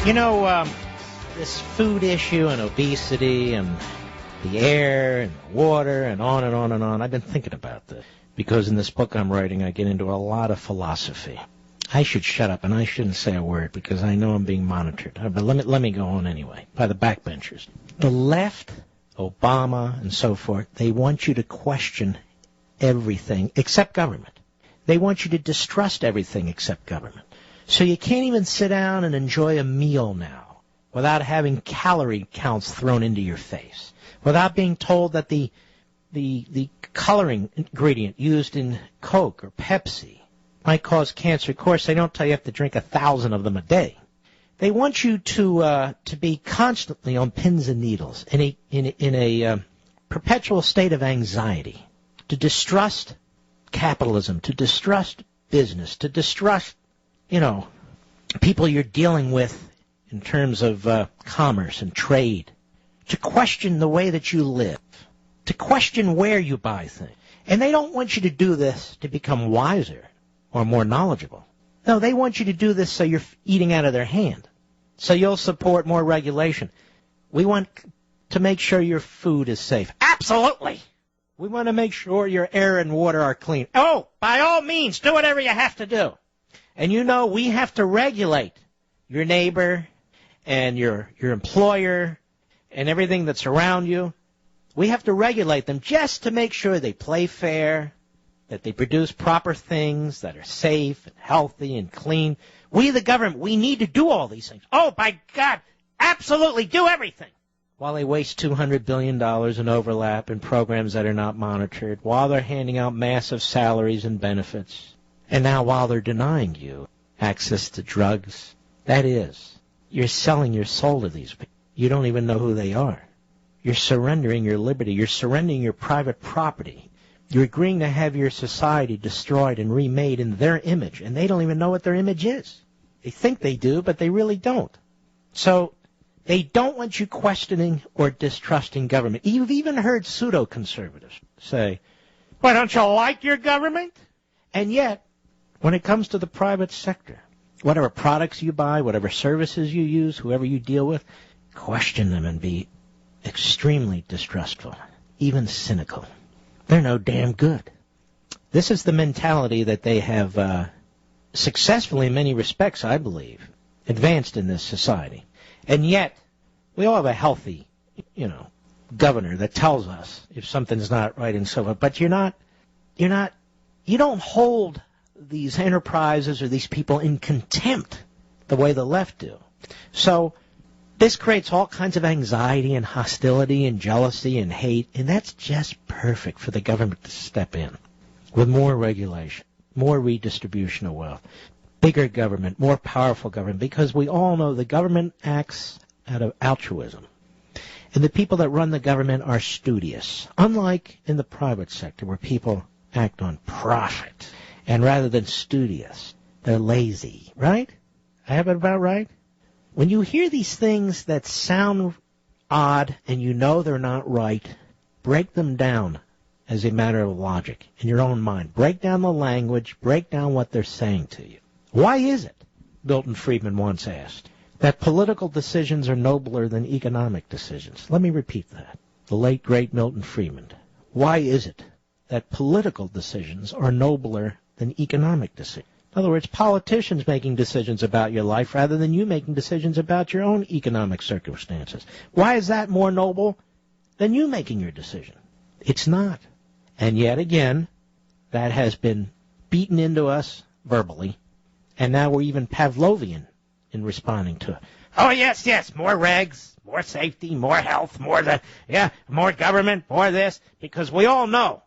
You know, this food issue and obesity and the air and the water and on and on and on, I've been thinking about this because in this book I'm writing I get into a lot of philosophy. I should shut up and I shouldn't say a word because I know I'm being monitored. But let me go on anyway, by the backbenchers. The left, Obama and so forth, they want you to question everything except government. They want you to distrust everything except government. So you can't even sit down and enjoy a meal now without having calorie counts thrown into your face, without being told that the coloring ingredient used in Coke or Pepsi might cause cancer. Of course, they don't tell you have to drink 1,000 of them a day. They want you to be constantly on pins and needles in a perpetual state of anxiety, to distrust capitalism, to distrust business, to distrust people you're dealing with in terms of commerce and trade, to question the way that you live, to question where you buy things. And they don't want you to do this to become wiser or more knowledgeable. No, they want you to do this so you're eating out of their hand, so you'll support more regulation. We want to make sure your food is safe. Absolutely. We want to make sure your air and water are clean. Oh, by all means, do whatever you have to do. And we have to regulate your neighbor and your employer and everything that's around you. We have to regulate them just to make sure they play fair, that they produce proper things that are safe and healthy and clean. We, the government, we need to do all these things. Oh, by God, absolutely do everything. While they waste $200 billion in overlap in programs that are not monitored, while they're handing out massive salaries and benefits. And now while they're denying you access to drugs, that is, you're selling your soul to these people. You don't even know who they are. You're surrendering your liberty. You're surrendering your private property. You're agreeing to have your society destroyed and remade in their image, and they don't even know what their image is. They think they do, but they really don't. So they don't want you questioning or distrusting government. You've even heard pseudo-conservatives say, "Why, don't you like your government?" And yet, when it comes to the private sector, whatever products you buy, whatever services you use, whoever you deal with, question them and be extremely distrustful, even cynical. They're no damn good. This is the mentality that they have successfully, in many respects, I believe, advanced in this society. And yet, we all have a healthy, governor that tells us if something's not right and so forth. But you don't hold these enterprises or these people in contempt the way the left do. So this creates all kinds of anxiety and hostility and jealousy and hate, and that's just perfect for the government to step in with more regulation, more redistribution of wealth, bigger government, more powerful government, because we all know the government acts out of altruism. And the people that run the government are studious, unlike in the private sector where people act on profit. And rather than studious, they're lazy, right? I have it about right? When you hear these things that sound odd and you know they're not right, break them down as a matter of logic in your own mind. Break down the language, break down what they're saying to you. Why is it, Milton Friedman once asked, that political decisions are nobler than economic decisions? Let me repeat that. The late, great Milton Friedman. Why is it that political decisions are nobler than economic decisions? In other words, politicians making decisions about your life rather than you making decisions about your own economic circumstances. Why is that more noble than you making your decision? It's not. And yet again, that has been beaten into us verbally, and now we're even Pavlovian in responding to it. Oh, yes, more regs, more safety, more health, more government, more this, because we all know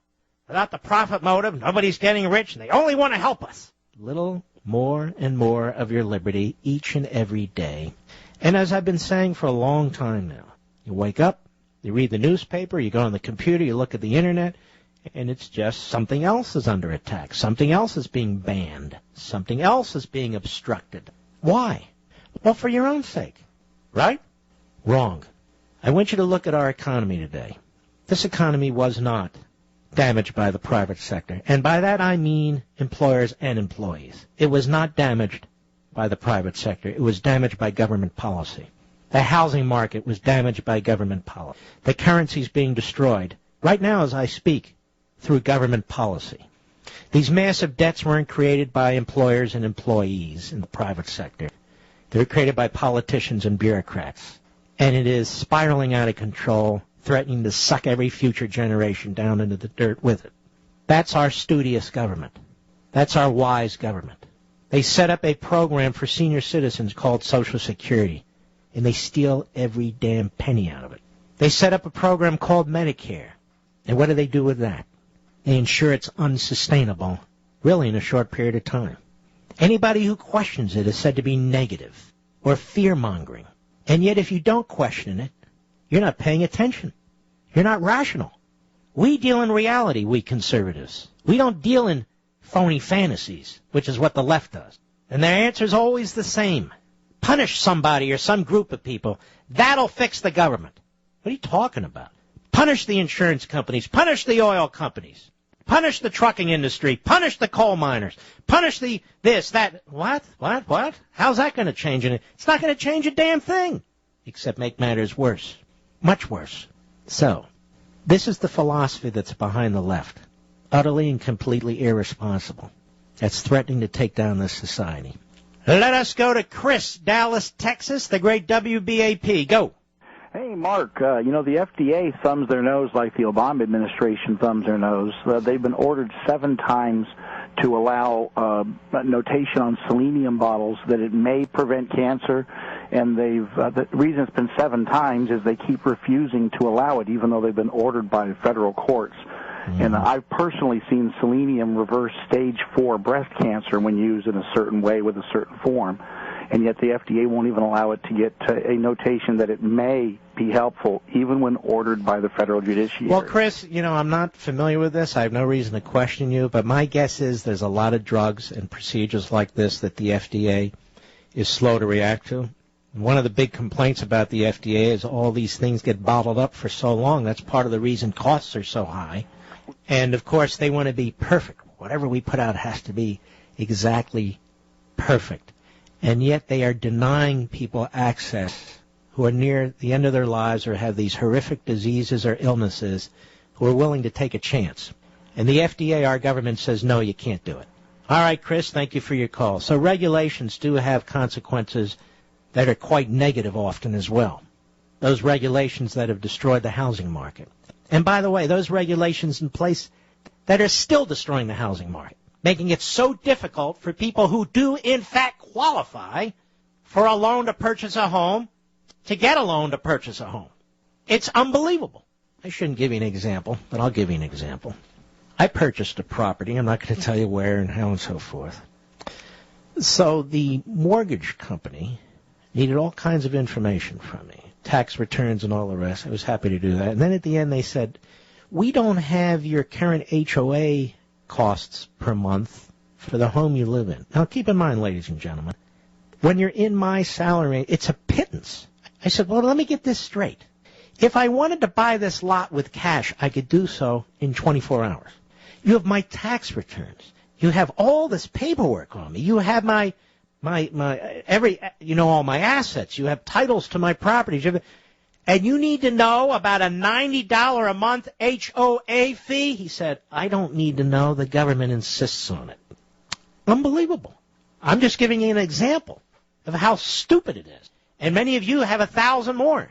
without the profit motive, nobody's getting rich, and they only want to help us. Little more and more of your liberty each and every day. And as I've been saying for a long time now, you wake up, you read the newspaper, you go on the computer, you look at the internet, and it's just something else is under attack. Something else is being banned. Something else is being obstructed. Why? Well, for your own sake, right? Wrong. I want you to look at our economy today. This economy was not damaged by the private sector. And by that I mean employers and employees. It was not damaged by the private sector. It was damaged by government policy. The housing market was damaged by government policy. The currency's being destroyed, right now as I speak, through government policy. These massive debts weren't created by employers and employees in the private sector. They were created by politicians and bureaucrats. And it is spiraling out of control, threatening to suck every future generation down into the dirt with it. That's our studious government. That's our wise government. They set up a program for senior citizens called Social Security, and they steal every damn penny out of it. They set up a program called Medicare, and what do they do with that? They ensure it's unsustainable, really in a short period of time. Anybody who questions it is said to be negative or fear-mongering. And yet if you don't question it, you're not paying attention. You're not rational. We deal in reality, we conservatives. We don't deal in phony fantasies, which is what the left does. And their answer is always the same. Punish somebody or some group of people. That'll fix the government. What are you talking about? Punish the insurance companies. Punish the oil companies. Punish the trucking industry. Punish the coal miners. Punish the this, that. What? How's that going to change it? It's not going to change a damn thing, except make matters worse. Much worse. So, this is the philosophy that's behind the left. Utterly and completely irresponsible. That's threatening to take down this society. Let us go to Chris, Dallas, Texas, the great WBAP. Go. Hey, Mark, the FDA thumbs their nose like the Obama administration thumbs their nose. They've been ordered 7 times to allow a notation on selenium bottles that it may prevent cancer, and the reason it's been 7 times is they keep refusing to allow it, even though they've been ordered by federal courts. And I've personally seen selenium reverse stage 4 breast cancer when used in a certain way with a certain form. And yet the FDA won't even allow it to get a notation that it may be helpful, even when ordered by the federal judiciary. Well, Chris, I'm not familiar with this. I have no reason to question you, but my guess is there's a lot of drugs and procedures like this that the FDA is slow to react to. And one of the big complaints about the FDA is all these things get bottled up for so long. That's part of the reason costs are so high. And, of course, they want to be perfect. Whatever we put out has to be exactly perfect. And yet they are denying people access who are near the end of their lives or have these horrific diseases or illnesses who are willing to take a chance. And the FDA, our government, says, no, you can't do it. All right, Chris, thank you for your call. So regulations do have consequences that are quite negative often as well. Those regulations that have destroyed the housing market. And by the way, those regulations in place that are still destroying the housing market, making it so difficult for people who do, in fact, qualify for a loan to purchase a home to get a loan to purchase a home. It's unbelievable. I shouldn't give you an example, but I'll give you an example. I purchased a property. I'm not going to tell you where and how and so forth. So the mortgage company needed all kinds of information from me, tax returns and all the rest. I was happy to do that. And then at the end they said, we don't have your current HOA costs per month for the home you live in. Now, keep in mind, ladies and gentlemen, when you're in my salary, it's a pittance. I said, well, let me get this straight. If I wanted to buy this lot with cash, I could do so in 24 hours. You have my tax returns. You have all this paperwork on me. You have all my assets. You have titles to my properties. And you need to know about a $90 a month HOA fee? He said, I don't need to know. The government insists on it. Unbelievable. I'm just giving you an example of how stupid it is. And many of you have 1,000 more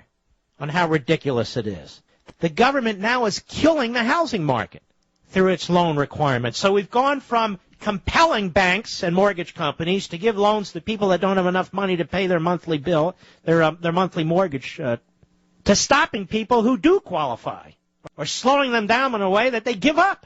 on how ridiculous it is. The government now is killing the housing market through its loan requirements. So we've gone from compelling banks and mortgage companies to give loans to people that don't have enough money to pay their monthly bill, their monthly mortgage, to stopping people who do qualify or slowing them down in a way that they give up.